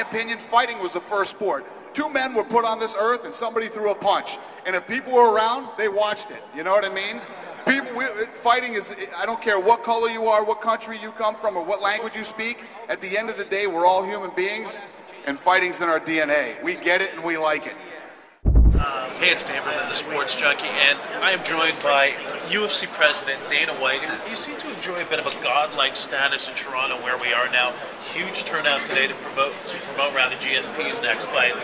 opinion, fighting was the first sport. Two men were put on this earth and somebody threw a punch. And if people were around, they watched it. You know what I mean? Fighting is, I don't care what color you are, what country you come from, or what language you speak. At the end of the day, we're all human beings, and fighting's in our DNA. We get it and we like it. Hey, it's Dan Berlin, the Sports Junkie, and I am joined by UFC President Dana White. You seem to enjoy a bit of a godlike status in Toronto, where we are now. Huge turnout today to promote around the GSP's next fight.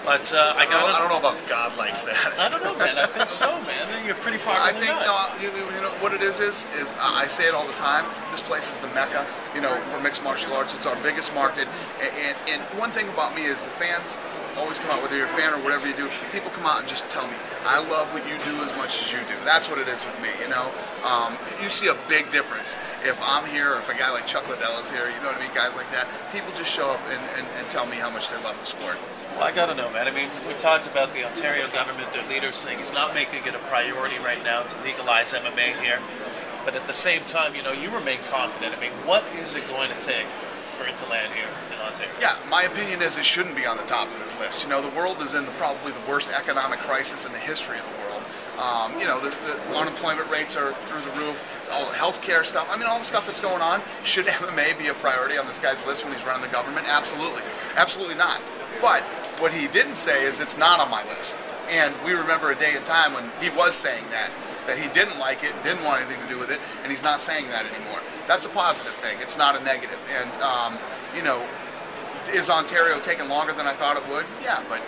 But I don't know about godlike status. I don't know, man. I think so, man. You're pretty popular. I think you know what it is I say it all the time. This place is the mecca, for mixed martial arts. It's our biggest market. And one thing about me is the fans always come out, whether you're a fan or whatever you do. People come out and just tell me, I love what you do as much as you do. That's what it is with me. You see a big difference if I'm here, or if a guy like Chuck Liddella's here. You know what I mean? Guys like that. People just show up and tell me how much they love the sport. Well, I gotta know, man. I mean, we talked about the Ontario government, their leader saying he's not making it a priority right now to legalize MMA here. But at the same time, you remain confident. I mean, what is it going to take for it to land here in Ontario? Yeah, my opinion is it shouldn't be on the top of this list. The world is in probably the worst economic crisis in the history of the world. The unemployment rates are through the roof. All the healthcare stuff. I mean, all the stuff that's going on. Should MMA be a priority on this guy's list when he's running the government? Absolutely. Absolutely not. But what he didn't say is it's not on my list. And we remember a day and time when he was saying that he didn't like it, didn't want anything to do with it, and he's not saying that anymore. That's a positive thing. It's not a negative. And, is Ontario taking longer than I thought it would? Yeah, but,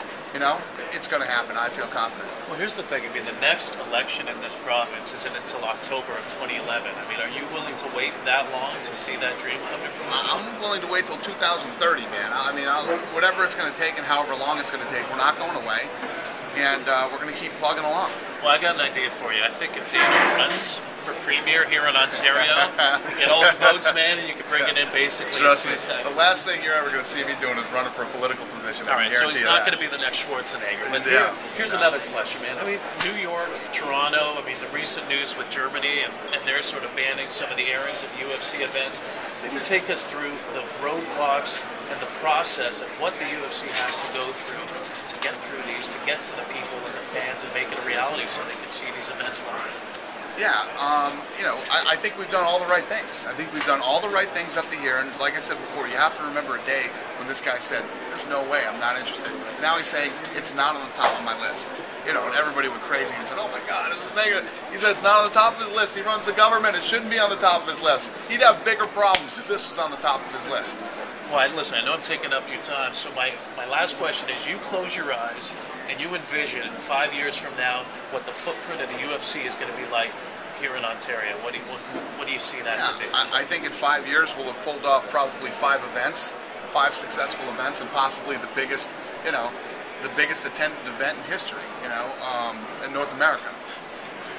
it's going to happen. I feel confident. Well, here's the thing. I mean, the next election in this province isn't until October of 2011. I mean, are you willing to wait that long to see that dream come to fruition? I'm willing to wait till 2030, man. I mean, whatever it's going to take and however long it's going to take, we're not going away. And we're going to keep plugging along. Well, I got an idea for you. I think if Dana runs for Premier here in Ontario, get all the votes, man, and you can bring it in basically. Trust me, the last thing you're ever going to see me doing is running for a political position. All right, so he's not going to be the next Schwarzenegger. But here's another question, man. I mean, New York, Toronto, I mean, the recent news with Germany, and they're sort of banning some of the airings of UFC events. Maybe take us through the roadblocks and the process of what the UFC has to go through to get through these, to get to the people and the fans and make it a reality so they can see these events live. Yeah, I think we've done all the right things. I think we've done all the right things up to here. And like I said before, you have to remember a day when this guy said, there's no way, I'm not interested. Now he's saying, it's not on the top of my list. And everybody went crazy and said, oh my God, this is negative. He said it's not on the top of his list. He runs the government. It shouldn't be on the top of his list. He'd have bigger problems if this was on the top of his list. Well, listen, I know I'm taking up your time, so my last question is, you close your eyes and you envision 5 years from now what the footprint of the UFC is going to be like here in Ontario. What do you see that to be? I think in 5 years we'll have pulled off probably 5 events, 5 successful events, and possibly the biggest attended event in history, in North America.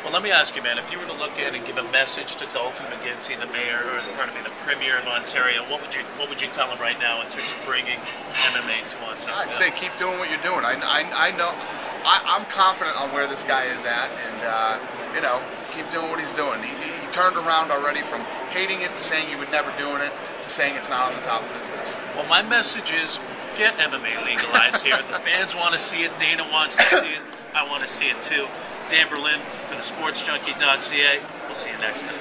Well, let me ask you, man, if you were to look in and give a message to Dalton McGuinty, the mayor, or the premier of Ontario, what would you tell him right now in terms of bringing MMA to Ontario? I'd say keep doing what you're doing. I know, I'm confident on where this guy is at, and keep doing what he's doing. He turned around already from hating it to saying he would never doing it to saying it's not on the top of his list. Well, my message is get MMA legalized here. The fans want to see it. Dana wants to see it. I want to see it too. Dan Berlin for the SportsJunkie.ca. We'll see you next time.